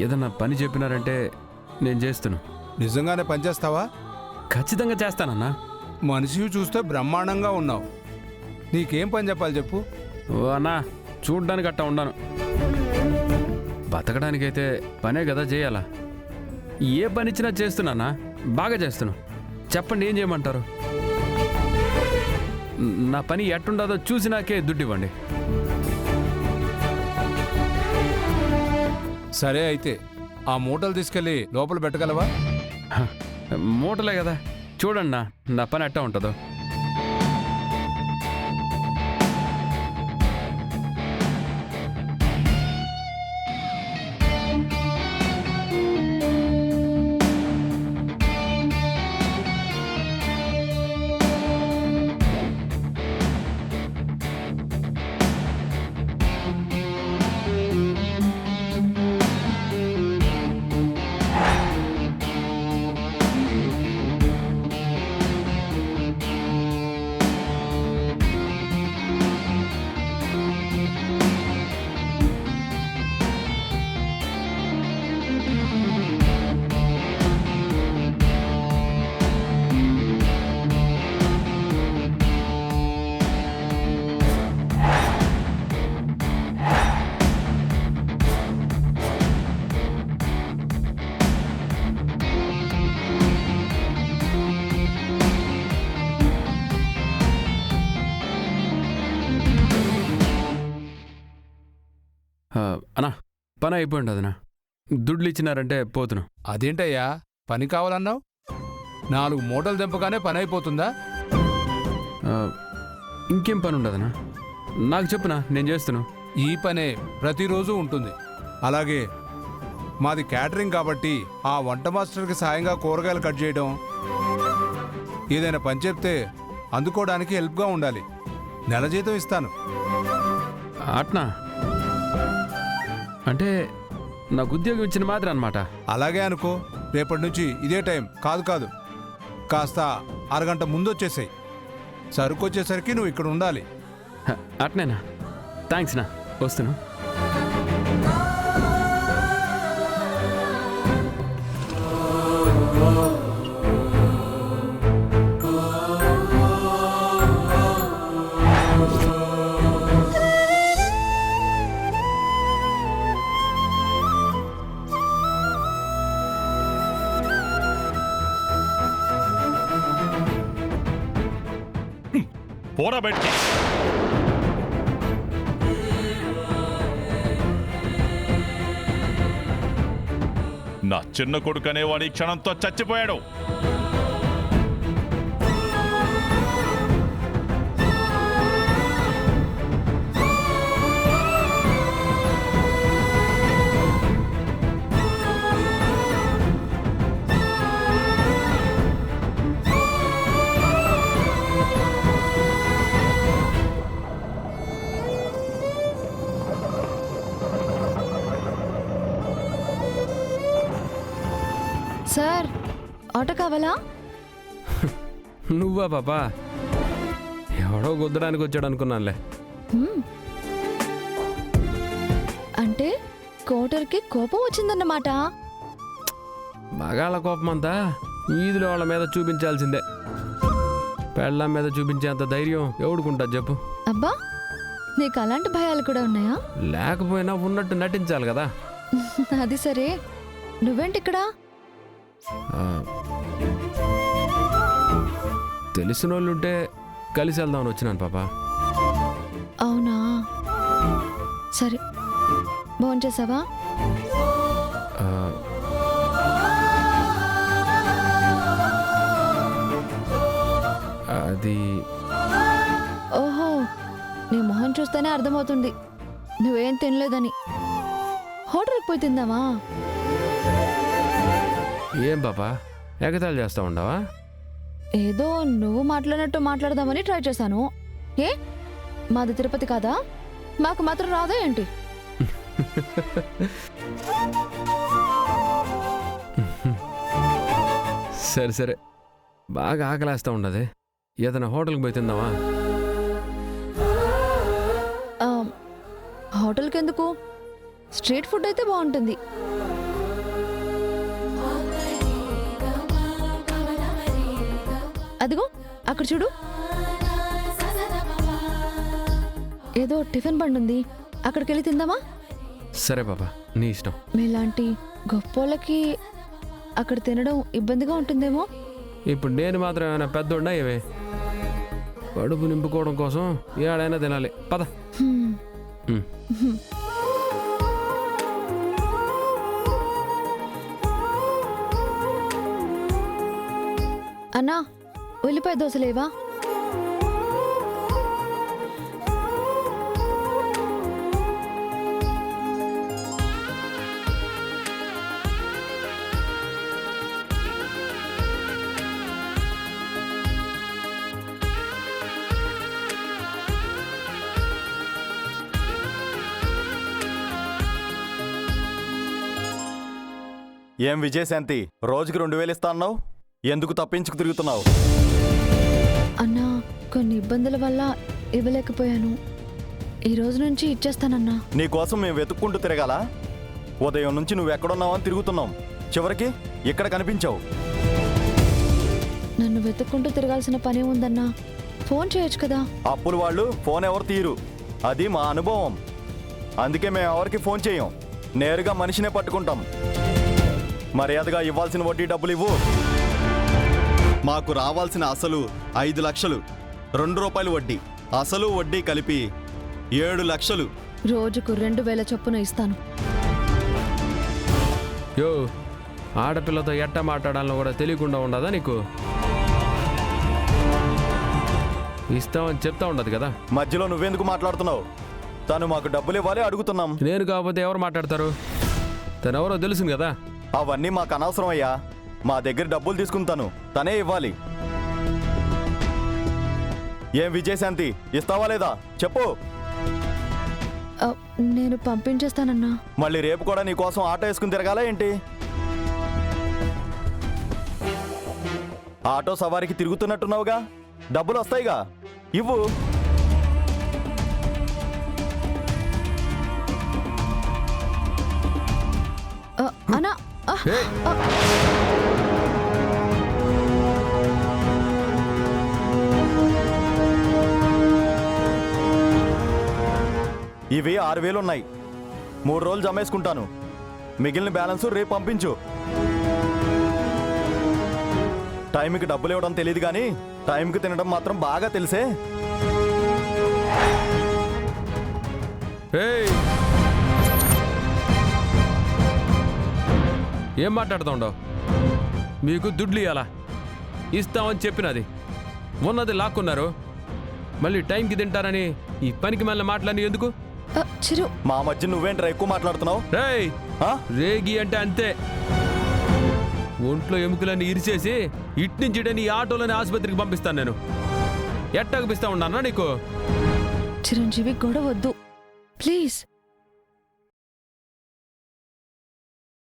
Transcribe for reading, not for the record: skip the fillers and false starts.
ఏదన్నా పని చెప్పినారంటే నేను చేస్తాను. నిజంగానే పనిచేస్తావా? ఖచ్చితంగా చేస్తానన్నా. మనిషివి చూస్తే బ్రహ్మాండంగా ఉన్నావు. నీకేం పని చెప్పాలి చెప్పు. ఓ అన్నా, చూడ్డానికి అట్టా ఉండను. బతకడానికైతే పనే కదా చేయాలా. ఏ పని ఇచ్చినా చేస్తున్నానా, బాగా చేస్తున్నాను. చెప్పండి, ఏం చేయమంటారు? నా పని ఎట్టుండదో చూసి నాకే దుడ్డు ఇవ్వండి. సరే అయితే ఆ మూటలు తీసుకెళ్ళి లోపల పెట్టగలవా? మూటలే కదా, చూడండి నా పని ఎట్టా ఉంటుందో. అన్నా, పని అయిపోయింది అదనా. దుడ్లు ఇచ్చినారంటే పోతున్నా. అదేంటయ్యా, పని కావాలన్నావు? 4 మూటలు దింపగానే పని అయిపోతుందా? ఇంకేం పని ఉండదనా? నాకు చెప్పునా, నేను చేస్తాను. ఈ పనే ప్రతిరోజు ఉంటుంది. అలాగే మాది క్యాటరింగ్ కాబట్టి ఆ వంట మాస్టర్కి సాయంగా కూరగాయలు కట్ చేయడం, ఏదైనా పని చెప్తే అందుకోవడానికి హెల్ప్గా ఉండాలి. నెల జీతం ఇస్తాను. అట్నా? అంటే నాకు ఉద్యోగం ఇచ్చిన మాత్రం అనమాట. అలాగే అనుకో. రేపటి నుంచి ఇదే టైం కాదు, కాస్త అరగంట ముందు వచ్చేసాయి. సరుకు వచ్చేసరికి నువ్వు ఇక్కడ ఉండాలి. అట్నేనా? థ్యాంక్స్ నా, వస్తున్నా. పోరా బయటికి. నా చిన్న కొడుకనే వాడి క్షణంతో చచ్చిపోయాడు. సార్, ఆటో కావాలా? నువ్వా పాపా? ఎవడో గుద్దడానికి వచ్చాడు అనుకున్నానులే. అంటే కోటర్కి కోపం వచ్చిందన్నమాట. మగాళ్ళ కోపం అంతా వీధిలో వాళ్ళ మీద చూపించాల్సిందే. పెళ్ళాం మీద చూపించేంత ధైర్యం ఎవడుకుంటుంది చెప్పు? అబ్బా, నీకు అలాంటి భయాలు కూడా ఉన్నాయా? లేకపోయినా ఉన్నట్టు నటించాలి కదా. అది సరే, నువ్వేంటి ఇక్కడ? తెలిసిన వాళ్ళుంటే కలిసి వెళ్దామని వచ్చినాను పాపా. అవునా, సరే. భోంచేసావా? అది ఓహో, నీ మొహం చూస్తేనే అర్థమవుతుంది నువ్వేం తినలేదని. హోటల్కి పోయి తిందామా? ఏం పాపా, ఎగతాళి చేస్తా ఉండవా? ఏదో నువ్వు మాట్లాడినట్టు మాట్లాడదామని ట్రై చేశాను. ఏ, మాది తిరుపతి కాదా? మాకు మాత్రం రాదా ఏంటి? సరే సరే, బాగా ఆకలేస్తా ఉండదు. ఏదైనా హోటల్కి పోయి తిందామా? హోటల్కి ఎందుకు? స్ట్రీట్ ఫుడ్ అయితే బాగుంటుంది. అదిగో అక్కడ చూడు, ఏదో టిఫిన్ బండి ఉంది, అక్కడికి వెళ్ళి తిందామా? సరే పాపా, నీ ఇష్టం. మీలాంటి గొప్పోళ్ళకి అక్కడ తినడం ఇబ్బందిగా ఉంటుందేమో. ఇప్పుడు నేను మాత్రం ఏమైనా పెద్దోడినా ఏవే? కడుపు నింపుకోవడం కోసం ఏడైనా తినాలి. పద. హ్మ్. ఉమ్. అన్నా, ఉల్లిపాయ దోశలేవా? ఏం విజయశాంతి, రోజుకి 2000 ఇస్తా అన్నావు, ఎందుకు తప్పించుకు తిరుగుతున్నావు? అన్నా, కొన్ని ఇబ్బందుల వల్ల ఇవ్వలేకపోయాను. ఈ రోజు నుంచి ఇచ్చేస్తానన్నా. నీకోసం మేము వెతుక్కుంటూ తిరగాల? ఉదయం నుంచి నువ్వు ఎక్కడున్నావని తిరుగుతున్నాం, చివరికి ఇక్కడ కనిపించావు. నన్ను వెతుక్కుంటూ తిరగాల్సిన పనే ఉందన్నా. ఫోన్ చేయొచ్చు కదా. అప్పులు వాళ్ళు ఫోన్ ఎవరు తీరు, అది మా అనుభవం. అందుకే మేము ఎవరికి ఫోన్ చేయం, నేరుగా మనిషినే పట్టుకుంటాం. మర్యాదగా ఇవ్వాల్సిన వడ్డీ డబ్బులు ఇవ్వు. మాకు రావాల్సిన అసలు 5 లక్షలు, 2 రూపాయలు వడ్డీ, అసలు వడ్డీ కలిపి 7 లక్షలు. రోజుకు 2000 చొప్పున ఇస్తాను. యో, ఆడపిల్లతో ఎట్ట మాట్లాడాలో కూడా తెలియకుండా ఉండదా నీకు? ఇస్తామని చెప్తా ఉండదు కదా. మధ్యలో నువ్వెందుకు మాట్లాడుతున్నావు? తను మాకు డబ్బులు ఇవ్వాలి అడుగుతున్నాం. నేను కాకపోతే ఎవరు మాట్లాడతారు? తనెవరో తెలుసును కదా. అవన్నీ మాకు అనవసరం అయ్యా. మా దగ్గర డబ్బులు తీసుకుంటాను, తనే ఇవ్వాలి. ఏం విజయశాంతి, ఇస్తావా లేదా చెప్పు. నేను పంపించేస్తానన్నా. మళ్ళీ రేపు కూడా నీ కోసం ఆటో వేసుకుని తిరగాలా ఏంటి? ఆటో సవారికి తిరుగుతున్నట్టున్నావుగా, డబ్బులు వస్తాయిగా, ఇవ్వు. అన్నా, ఏయ్! ఇవి 6000 ఉన్నాయి, 3 రోజులు జమేసుకుంటాను. మిగిలిన బ్యాలెన్స్ రేపు పంపించు. టైంకి డబ్బులు ఇవ్వడం తెలియదు కానీ టైంకి తినడం మాత్రం బాగా తెలిసే. ఏయ్! ఏం మాట్లాడుతూ ఉండవు? మీకు దుడ్లు ఇవ్వాలా? ఇస్తామని చెప్పినది ఉన్నది లాక్కున్నారు. మళ్ళీ టైంకి తింటారని ఈ పనికి మళ్ళీ మాట్లాడి ఎందుకు? చిరు, మా మధ్య నువ్వేంట్రా ఎక్కువ మాట్లాడుతున్నావు? రేయ్, ఆ? రేగి అంటే అంతే. ఒంట్లో ఎముకలన్నీ ఇరిచేసి ఇట్నుంచి ఈ ఆటోలోని ఆసుపత్రికి పంపిస్తాను నేను. ఎట్టగిపిస్తా ఉన్నానా నీకు? చిరంజీవి గొడవ వద్దు ప్లీజ్.